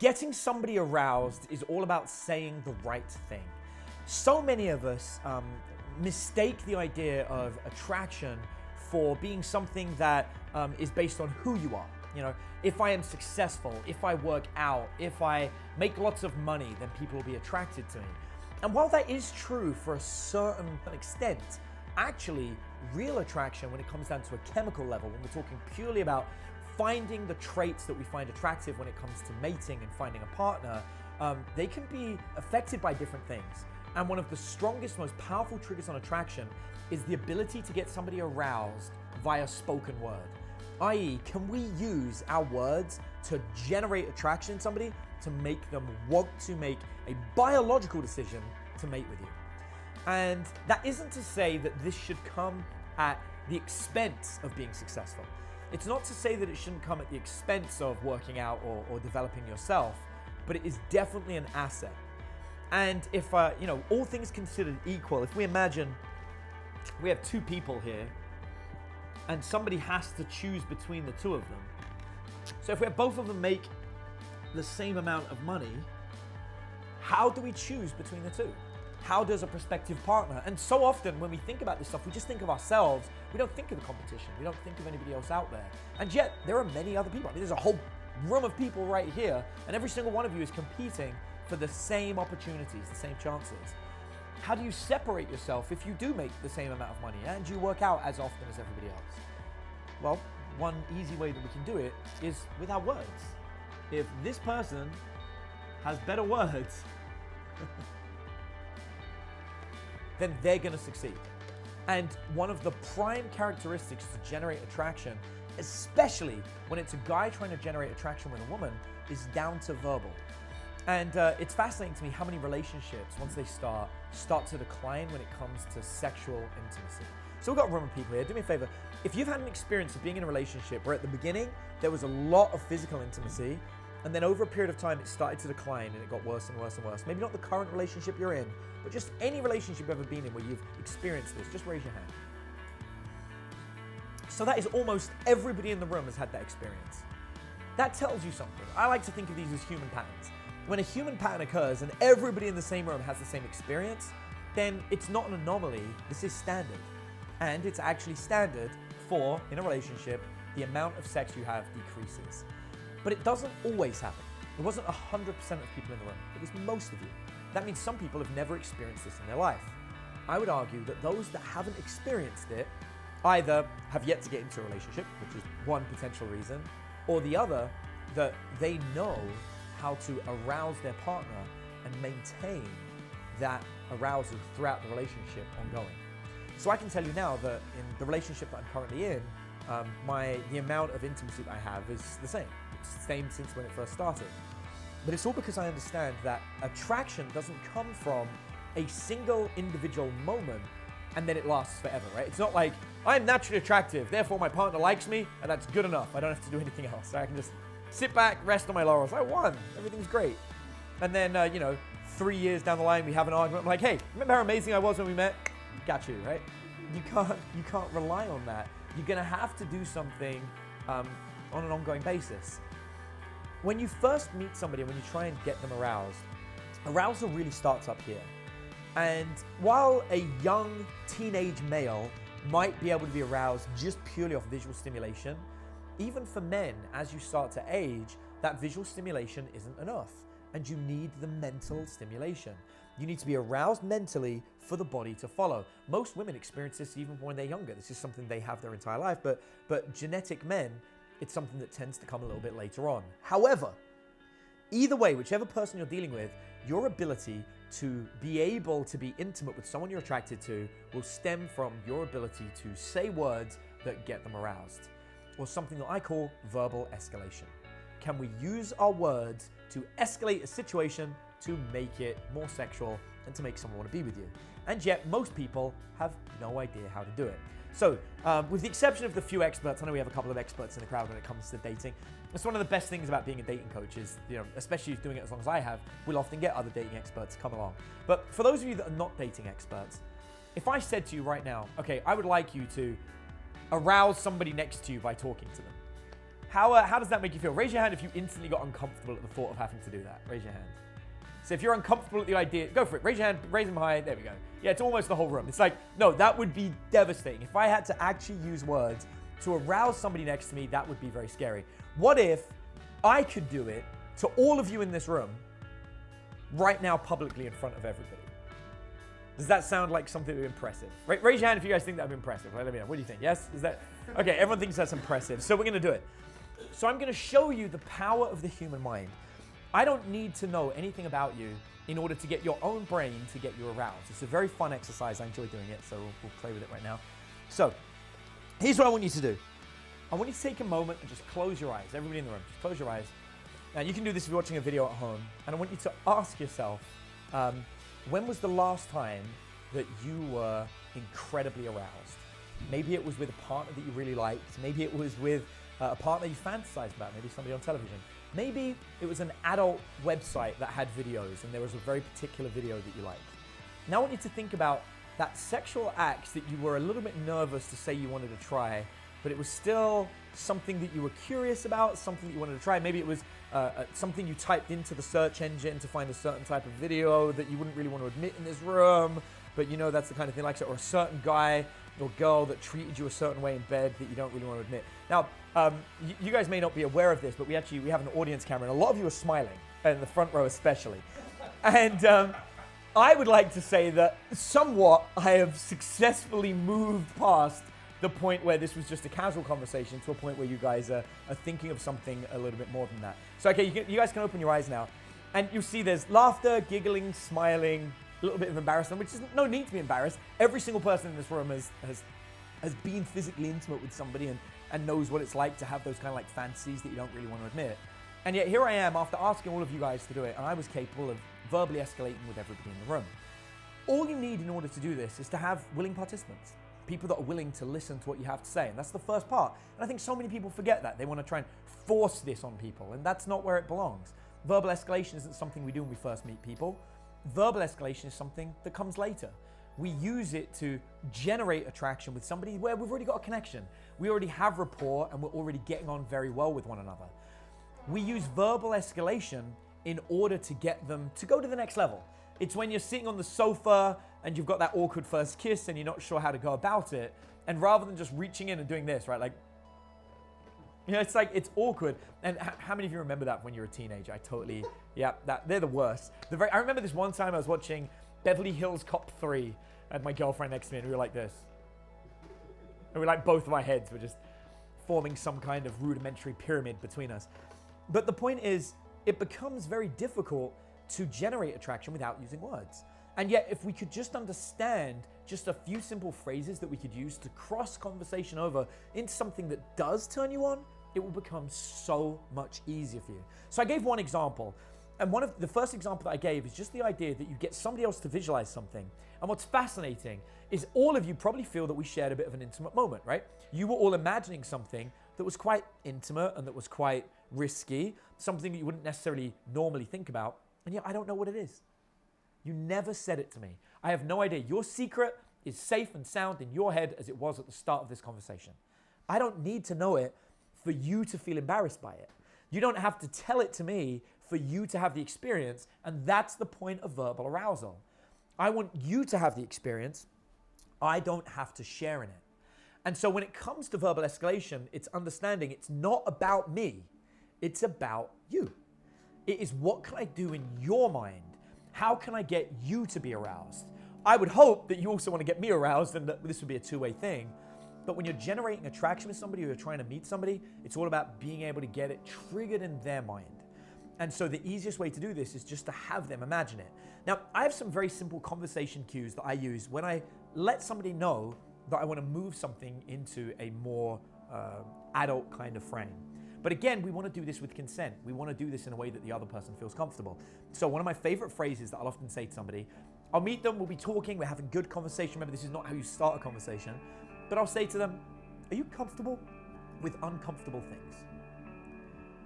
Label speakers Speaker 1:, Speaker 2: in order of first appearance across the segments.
Speaker 1: Getting somebody aroused is all about saying the right thing. So many of us mistake the idea of attraction for being something that is based on who you are. You know, if I am successful, if I work out, if I make lots of money, then people will be attracted to me. And while that is true for a certain extent, actually, real attraction, when it comes down to a chemical level, when we're talking purely about finding the traits that we find attractive when it comes to mating and finding a partner, they can be affected by different things. And one of the strongest, most powerful triggers on attraction is the ability to get somebody aroused via spoken word. I.e., can we use our words to generate attraction in somebody to make them want to make a biological decision to mate with you? And that isn't to say that this should come at the expense of being successful. It's not to say that it shouldn't come at the expense of working out or developing yourself, but it is definitely an asset. And if, all things considered equal, if we imagine we have two people here and somebody has to choose between the two of them. So if we have both of them make the same amount of money, how do we choose between the two? How does a prospective partner? And so often when we think about this stuff, we just think of ourselves. We don't think of the competition. We don't think of anybody else out there. And yet there are many other people. I mean, there's a whole room of people right here, and every single one of you is competing for the same opportunities, the same chances. How do you separate yourself if you do make the same amount of money and you work out as often as everybody else? Well, one easy way that we can do it is with our words. If this person has better words, then they're going to succeed. And one of the prime characteristics to generate attraction, especially when it's a guy trying to generate attraction with a woman, is down to verbal. And it's fascinating to me how many relationships, once they start to decline when it comes to sexual intimacy. So we've got a room of people here. Do me a favor. If you've had an experience of being in a relationship where at the beginning there was a lot of physical intimacy, and then over a period of time it started to decline and it got worse and worse and worse, maybe not the current relationship you're in, but just any relationship you've ever been in where you've experienced this, just raise your hand. So that is almost everybody in the room has had that experience. That tells you something. I like to think of these as human patterns. When a human pattern occurs and everybody in the same room has the same experience, then it's not an anomaly, this is standard. And it's actually standard for, in a relationship, the amount of sex you have decreases. But it doesn't always happen. It wasn't 100% of people in the room, it was most of you. That means some people have never experienced this in their life. I would argue that those that haven't experienced it either have yet to get into a relationship, which is one potential reason, or the other, that they know how to arouse their partner and maintain that arousal throughout the relationship ongoing. So I can tell you now that in the relationship that I'm currently in, the amount of intimacy that I have is the same. It's the same since when it first started. But it's all because I understand that attraction doesn't come from a single individual moment and then it lasts forever, right? It's not like, I'm naturally attractive, therefore my partner likes me, and that's good enough. I don't have to do anything else. So I can just sit back, rest on my laurels. I won. Everything's great. And then, 3 years down the line, we have an argument. I'm like, hey, remember how amazing I was when we met? Got you, right? You can't rely on that. You're going to have to do something on an ongoing basis. When you first meet somebody, when you try and get them aroused, arousal really starts up here. And while a young teenage male might be able to be aroused just purely off visual stimulation, even for men, as you start to age, that visual stimulation isn't enough, and you need the mental stimulation. You need to be aroused mentally for the body to follow. Most women experience this even when they're younger. This is something they have their entire life, but genetic men, it's something that tends to come a little bit later on. However, either way, whichever person you're dealing with, your ability to be able to be intimate with someone you're attracted to will stem from your ability to say words that get them aroused, or something that I call verbal escalation. Can we use our words to escalate a situation to make it more sexual and to make someone want to be with you? And yet most people have no idea how to do it. So with the exception of the few experts, I know we have a couple of experts in the crowd when it comes to dating. It's one of the best things about being a dating coach is, especially doing it as long as I have, we'll often get other dating experts to come along. But for those of you that are not dating experts, if I said to you right now, okay, I would like you to arouse somebody next to you by talking to them, How does that make you feel? Raise your hand if you instantly got uncomfortable at the thought of having to do that. Raise your hand. So if you're uncomfortable at the idea, go for it. Raise your hand, raise them high. There we go. Yeah, it's almost the whole room. It's like, no, that would be devastating. If I had to actually use words to arouse somebody next to me, that would be very scary. What if I could do it to all of you in this room right now publicly in front of everybody? Does that sound like something impressive? Raise your hand if you guys think that would be impressive. Let me know. What do you think? Yes? Is that okay? Everyone thinks that's impressive. So we're going to do it. So I'm going to show you the power of the human mind. I don't need to know anything about you in order to get your own brain to get you aroused. It's a very fun exercise. I enjoy doing it, so we'll play with it right now. So here's what I want you to do. I want you to take a moment and just close your eyes. Everybody in the room, just close your eyes. Now you can do this if you're watching a video at home. And I want you to ask yourself, when was the last time that you were incredibly aroused? Maybe it was with a partner that you really liked. Maybe it was with a partner you fantasized about, maybe somebody on television. Maybe it was an adult website that had videos and there was a very particular video that you liked. Now I want you to think about that sexual act that you were a little bit nervous to say you wanted to try, but it was still something that you were curious about, something that you wanted to try. Maybe it was something you typed into the search engine to find a certain type of video that you wouldn't really want to admit in this room, but you know that's the kind of thing like that, or a certain guy or girl that treated you a certain way in bed that you don't really want to admit. Now, you guys may not be aware of this, but we have an audience camera, and a lot of you are smiling, in the front row especially. And I would like to say that somewhat I have successfully moved past the point where this was just a casual conversation to a point where you guys are thinking of something a little bit more than that. So, okay, you guys can open your eyes now, and you'll see there's laughter, giggling, smiling, a little bit of embarrassment, which is no need to be embarrassed. Every single person in this room has been physically intimate with somebody and knows what it's like to have those kind of like fantasies that you don't really want to admit. And yet here I am after asking all of you guys to do it, and I was capable of verbally escalating with everybody in the room. All you need in order to do this is to have willing participants, people that are willing to listen to what you have to say. And that's the first part. And I think so many people forget that. They want to try and force this on people, and that's not where it belongs. Verbal escalation isn't something we do when we first meet people. Verbal escalation is something that comes later. We use it to generate attraction with somebody where we've already got a connection. We already have rapport and we're already getting on very well with one another. We use verbal escalation in order to get them to go to the next level. It's when you're sitting on the sofa and you've got that awkward first kiss and you're not sure how to go about it. And rather than just reaching in and doing this, right? Like, you know, it's like, it's awkward. And how many of you remember that when you were a teenager? They're the worst. I remember this one time I was watching Beverly Hills Cop 3. I had my girlfriend next to me and we were like this. And we were like, both of our heads were just forming some kind of rudimentary pyramid between us. But the point is, it becomes very difficult to generate attraction without using words. And yet, if we could just understand just a few simple phrases that we could use to cross conversation over into something that does turn you on, it will become so much easier for you. So I gave one example. And one of the first example that I gave is just the idea that you get somebody else to visualize something. And what's fascinating is all of you probably feel that we shared a bit of an intimate moment, right? You were all imagining something that was quite intimate and that was quite risky, something that you wouldn't necessarily normally think about. And yet I don't know what it is. You never said it to me. I have no idea. Your secret is safe and sound in your head as it was at the start of this conversation. I don't need to know it for you to feel embarrassed by it. You don't have to tell it to me for you to have the experience, and that's the point of verbal arousal. I want you to have the experience. I don't have to share in it. And so when it comes to verbal escalation, it's understanding it's not about me. It's about you. It is, what can I do in your mind? How can I get you to be aroused? I would hope that you also want to get me aroused and that this would be a two-way thing. But when you're generating attraction with somebody or you're trying to meet somebody, it's all about being able to get it triggered in their mind. And so the easiest way to do this is just to have them imagine it. Now, I have some very simple conversation cues that I use when I let somebody know that I want to move something into a more adult kind of frame. But again, we want to do this with consent. We want to do this in a way that the other person feels comfortable. So one of my favorite phrases that I'll often say to somebody, I'll meet them, we'll be talking, we're having good conversation. Remember, this is not how you start a conversation. But I'll say to them, are you comfortable with uncomfortable things?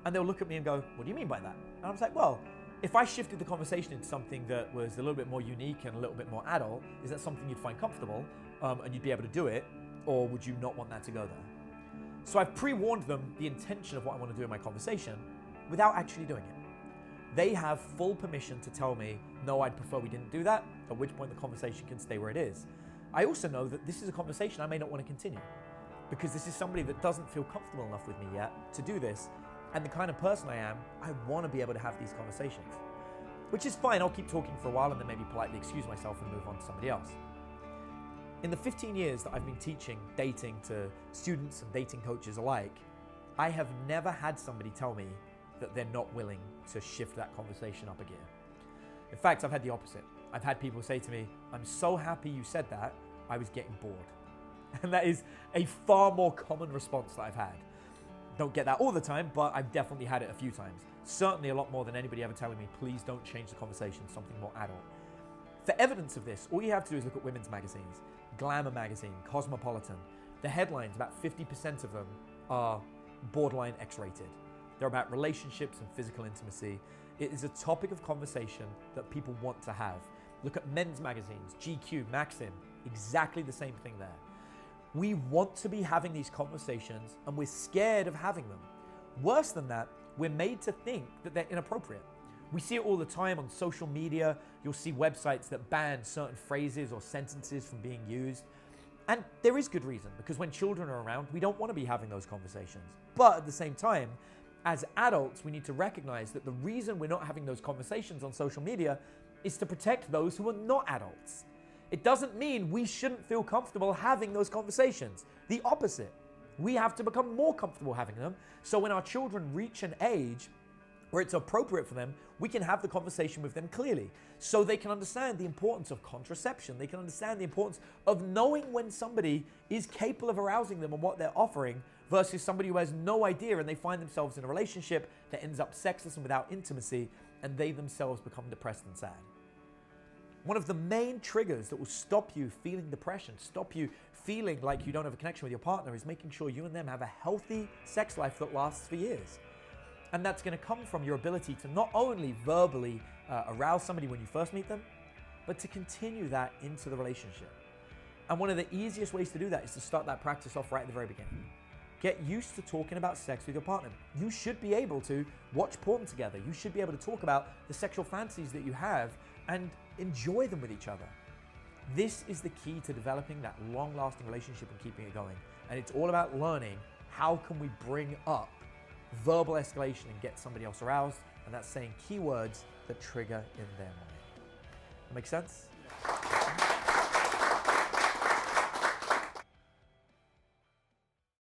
Speaker 1: And they'll look at me and go, what do you mean by that? And I was like, well, if I shifted the conversation into something that was a little bit more unique and a little bit more adult, is that something you'd find comfortable and you'd be able to do it? Or would you not want that to go there? So I've pre-warned them the intention of what I want to do in my conversation without actually doing it. They have full permission to tell me, no, I'd prefer we didn't do that, at which point the conversation can stay where it is. I also know that this is a conversation I may not want to continue because this is somebody that doesn't feel comfortable enough with me yet to do this. And the kind of person I am, I want to be able to have these conversations, which is fine. I'll keep talking for a while and then maybe politely excuse myself and move on to somebody else. In the 15 years that I've been teaching dating to students and dating coaches alike, I have never had somebody tell me that they're not willing to shift that conversation up a gear. In fact, I've had the opposite. I've had people say to me, I'm so happy you said that, I was getting bored. And that is a far more common response that I've had. Don't get that all the time, but I've definitely had it a few times. Certainly a lot more than anybody ever telling me, please don't change the conversation, something more adult. For evidence of this, all you have to do is look at women's magazines. Glamour magazine, Cosmopolitan. The headlines, about 50% of them are borderline X-rated. They're about relationships and physical intimacy. It is a topic of conversation that people want to have. Look at men's magazines, GQ, Maxim, exactly the same thing there. We want to be having these conversations and we're scared of having them. Worse than that, we're made to think that they're inappropriate. We see it all the time on social media. You'll see websites that ban certain phrases or sentences from being used. And there is good reason, because when children are around, we don't want to be having those conversations. But at the same time, as adults, we need to recognize that the reason we're not having those conversations on social media is to protect those who are not adults. It doesn't mean we shouldn't feel comfortable having those conversations. The opposite. We have to become more comfortable having them, so when our children reach an age where it's appropriate for them, we can have the conversation with them clearly, so they can understand the importance of contraception. They can understand the importance of knowing when somebody is capable of arousing them and what they're offering versus somebody who has no idea and they find themselves in a relationship that ends up sexless and without intimacy, and they themselves become depressed and sad. One of the main triggers that will stop you feeling depression, stop you feeling like you don't have a connection with your partner, is making sure you and them have a healthy sex life that lasts for years. And that's going to come from your ability to not only verbally arouse somebody when you first meet them, but to continue that into the relationship. And one of the easiest ways to do that is to start that practice off right at the very beginning. Get used to talking about sex with your partner. You should be able to watch porn together. You should be able to talk about the sexual fantasies that you have and enjoy them with each other. This is the key to developing that long-lasting relationship and keeping it going. And it's all about learning how can we bring up verbal escalation and get somebody else aroused, and that's saying keywords that trigger in their mind. That make sense?